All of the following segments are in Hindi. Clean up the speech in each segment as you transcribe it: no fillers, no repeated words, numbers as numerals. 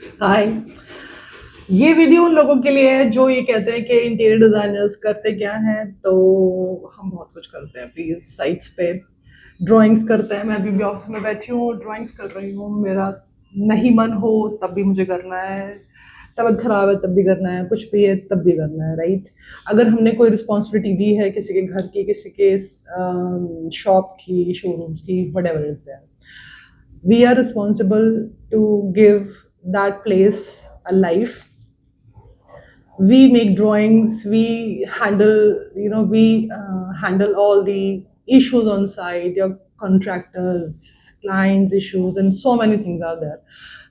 हाय। ये वीडियो उन लोगों के लिए है जो ये कहते हैं कि इंटीरियर डिजाइनर्स करते क्या हैं। तो हम बहुत कुछ करते हैं प्लीज साइट्स पे। ड्राइंग्स करते हैं। मैं अभी भी ऑफिस में बैठी हूँ, ड्राइंग्स कर रही हूँ। मेरा नहीं मन हो तब भी मुझे करना है, तबीयत खराब है तब भी करना है, कुछ भी है तब भी करना है, राइट। अगर हमने कोई रिस्पॉन्सिबिलिटी दी है किसी के घर की, किसी के शॉप की, शोरूम्स की, whatever is there, we are responsible to give that place a life. We make drawings, we handle all the issues on site, your contractors, clients issues, and so many things are there.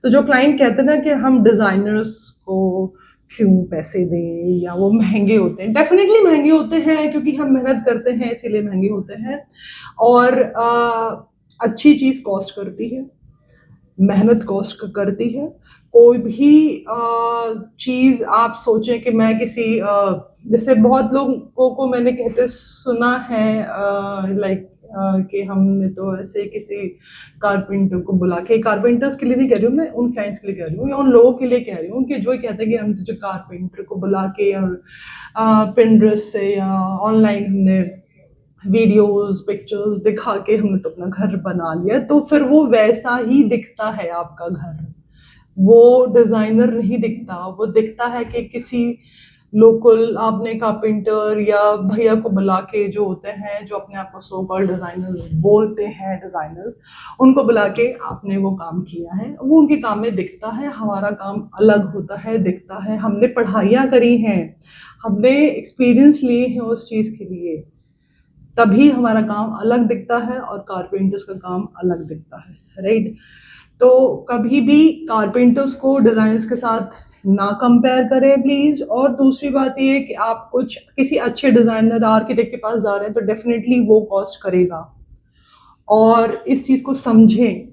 तो जो क्लाइंट कहते हैं ना कि हम डिजाइनर्स को क्यों पैसे दें या वो महंगे होते हैं, डेफिनेटली महंगे होते हैं क्योंकि हम मेहनत करते हैं इसीलिए महंगे होते हैं। और अच्छी चीज़ कॉस्ट करती है, मेहनत कॉस्ट करती है। कोई भी चीज़ आप सोचें कि मैं किसी जैसे बहुत लोगों को मैंने कहते सुना है, लाइक कि हमने तो ऐसे किसी कारपेंटर को बुला के, कारपेंटर्स के लिए नहीं कह रही हूँ मैं, उन क्लाइंट्स के लिए कह रही हूँ या उन लोगों के लिए कह रही हूँ कि जो कहते हैं कि हम तुझे कारपेंटर को बुला के और पिंटरेस्ट से या ऑनलाइन हमने वीडियोस पिक्चर्स दिखा के हमने तो अपना घर बना लिया। तो फिर वो वैसा ही दिखता है आपका घर, वो डिजाइनर नहीं दिखता। वो दिखता है कि किसी लोकल आपने कारपेंटर या भैया को बुला के, जो होते हैं जो अपने आप को सो कॉल्ड डिजाइनर्स बोलते हैं, डिजाइनर्स, उनको बुला के आपने वो काम किया है। वो उनके काम में दिखता है, हमारा काम अलग होता है, दिखता है। हमने पढ़ाइयाँ करी हैं, हमने एक्सपीरियंस लिए हैं उस चीज़ के लिए, तभी हमारा काम अलग दिखता है और कारपेंटर्स का काम अलग दिखता है, राइट। तो कभी भी कारपेंटर्स को डिजाइनर्स के साथ ना कंपेयर करें प्लीज। और दूसरी बात ये है कि आप कुछ किसी अच्छे डिजाइनर आर्किटेक्ट के पास जा रहे हैं तो डेफिनेटली वो कॉस्ट करेगा, और इस चीज को समझें।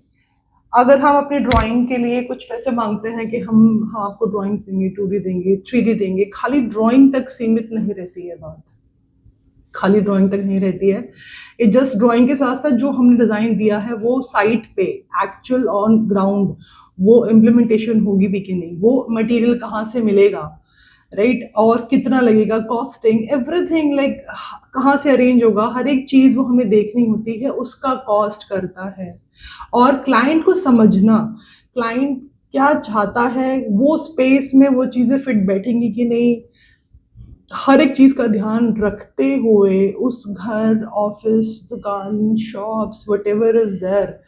अगर हम अपने ड्राइंग के लिए कुछ पैसे मांगते हैं कि हम आपको ड्राइंग देंगे, 2D देंगे, 3D देंगे, खाली ड्राइंग तक सीमित नहीं रहती है बात, खाली ड्राइंग तक नहीं रहती है। इट जस्ट ड्राइंग के साथ साथ जो हमने डिज़ाइन दिया है वो साइट पे एक्चुअल ऑन ग्राउंड वो इम्प्लीमेंटेशन होगी भी कि नहीं, वो मटेरियल कहाँ से मिलेगा, राइट, और कितना लगेगा, कॉस्टिंग, एवरीथिंग, लाइक कहाँ से अरेंज होगा, हर एक चीज़ वो हमें देखनी होती है, उसका कॉस्ट करता है। और क्लाइंट को समझना, क्लाइंट क्या चाहता है, वो स्पेस में वो चीज़ें फिट बैठेंगी कि नहीं, हर एक चीज़ का ध्यान रखते हुए उस घर, ऑफिस, दुकान, शॉप्स, व्हाटएवर इज देयर,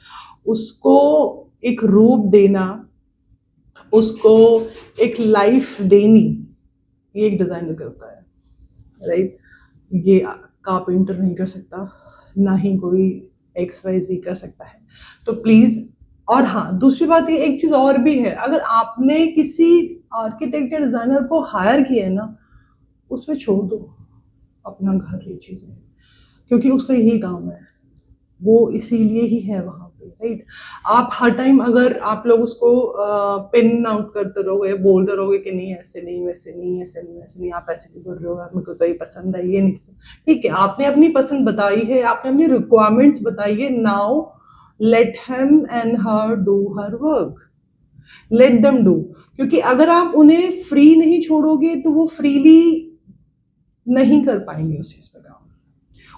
उसको एक रूप देना, उसको एक लाइफ देनी, ये एक डिजाइनर करता है, राइट। ये कारपेंटर नहीं कर सकता, ना ही कोई XYZ कर सकता है। तो प्लीज, और हाँ, दूसरी बात ये एक चीज और भी है, अगर आपने किसी आर्किटेक्ट या डिजाइनर को हायर किया है ना, उसमें छोड़ दो अपना घर, ये चीज़ें, क्योंकि उसका यही काम है, वो इसीलिए ही है वहाँ पे, राइट। आप हर टाइम अगर आप लोग उसको पिन आउट करते रहोगे, बोलते रहोगे कि नहीं ऐसे नहीं, वैसे नहीं, ऐसे नहीं, वैसे नहीं, आप ऐसे क्यों कर रहे हो, मेरे को तो ये पसंद है, ये नहीं पसंद, ठीक है, आपने अपनी पसंद बताई है, आपने अपनी रिक्वायरमेंट्स बताई है। Now let him and her do her work, let them do. क्योंकि अगर आप उन्हें फ्री नहीं छोड़ोगे तो वो फ्रीली नहीं कर पाएंगे उस चीज़ पे काम।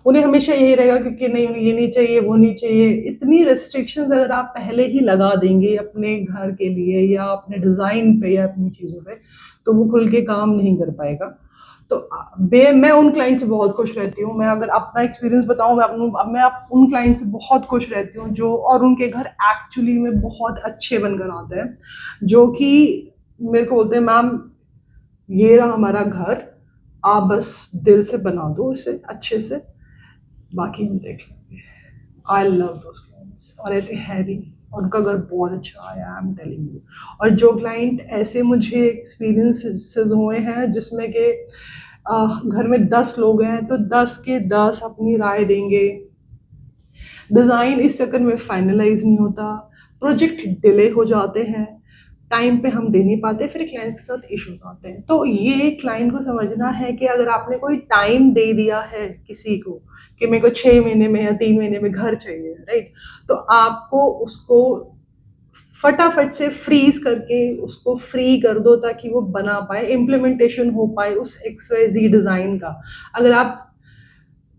उन्हें हमेशा यही रहेगा क्योंकि नहीं, ये नहीं चाहिए, वो नहीं चाहिए। इतनी रिस्ट्रिक्शंस अगर आप पहले ही लगा देंगे अपने घर के लिए या अपने डिज़ाइन पे या अपनी चीज़ों पे, तो वो खुल के काम नहीं कर पाएगा। तो मैं उन क्लाइंट से बहुत खुश रहती हूँ। मैं अगर अपना एक्सपीरियंस बताऊँ, मैं उन क्लाइंट से बहुत खुश रहती हूँ जो, और उनके घर एक्चुअली में बहुत अच्छे बनकर आते हैं, जो कि मेरे को बोलते हैं मैम ये रहा हमारा घर, आप बस दिल से बना दो इसे अच्छे से, बाकी हम देख लेंगे। आई लव दोस क्लाइंट्स, और ऐसे है भी, और उनका घर बहुत अच्छा आया, आई एम टेलिंग यू। और जो क्लाइंट ऐसे मुझे एक्सपीरियंसेस हुए हैं जिसमें कि घर में 10 लोग हैं तो 10 के 10 अपनी राय देंगे, डिज़ाइन इस चक्कर में फाइनलाइज नहीं होता, प्रोजेक्ट डिले हो जाते हैं, टाइम पे हम दे नहीं पाते, फिर क्लाइंट के साथ इश्यूज आते हैं। तो ये क्लाइंट को समझना है कि अगर आपने कोई टाइम दे दिया है किसी को कि मेरे को 6 महीने में या 3 महीने में घर चाहिए, राइट, तो आपको उसको फटाफट से फ्रीज करके उसको फ्री कर दो ताकि वो बना पाए, इम्प्लीमेंटेशन हो पाए उस XYZ डिज़ाइन का। अगर आप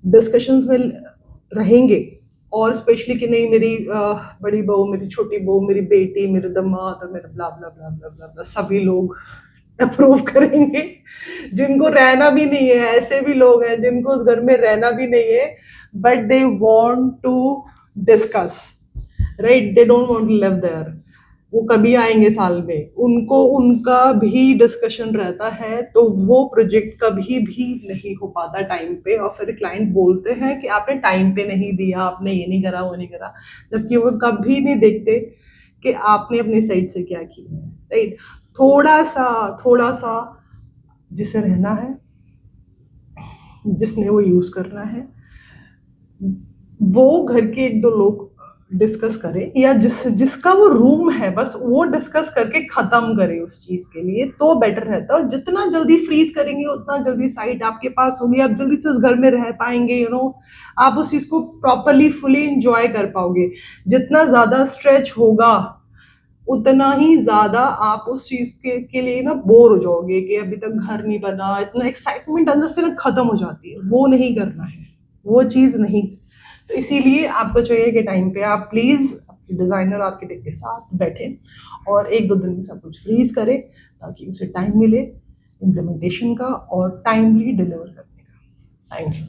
डिस्कशंस में रहेंगे और स्पेशली कि नहीं मेरी बड़ी बहू, मेरी छोटी बहू, मेरी बेटी, मेरे दामाद और मेरे ब्ला ब्ला ब्ला ब्ला ब्ला ब्ला सभी लोग अप्रूव करेंगे, जिनको रहना भी नहीं है, ऐसे भी लोग हैं जिनको उस घर में रहना भी नहीं है, but they want to discuss, right, they don't want to live there, वो कभी आएंगे साल में, उनको उनका भी डिस्कशन रहता है, तो वो प्रोजेक्ट कभी भी नहीं हो पाता टाइम पे, और फिर क्लाइंट बोलते हैं कि आपने टाइम पे नहीं दिया, आपने ये नहीं करा, वो नहीं करा, जबकि वो कभी नहीं देखते कि आपने अपनी साइड से क्या किया है, राइट। थोड़ा सा जिसे रहना है, जिसने वो यूज करना है, वो घर के एक दो लोग डिस्कस करें, या जिसका वो रूम है बस वो डिस्कस करके खत्म करे उस चीज के लिए, तो बेटर रहता है। और जितना जल्दी फ्रीज करेंगे उतना जल्दी साइट आपके पास होगी, आप जल्दी से उस घर में रह पाएंगे, आप उस चीज को प्रॉपरली फुली एंजॉय कर पाओगे। जितना ज्यादा स्ट्रेच होगा उतना ही ज्यादा आप उस चीज के लिए ना बोर हो जाओगे कि अभी तक घर नहीं बना, इतना एक्साइटमेंट अंदर से ना खत्म हो जाती है, वो नहीं करना है, वो चीज नहीं। तो इसीलिए आपको चाहिए कि टाइम पे आप प्लीज अपने डिजाइनर आर्किटेक्ट के साथ बैठे और एक दो दिन में सब कुछ फ्रीज करें, ताकि उसे टाइम मिले इम्प्लीमेंटेशन का और टाइमली डिलीवर करने का। Thank you.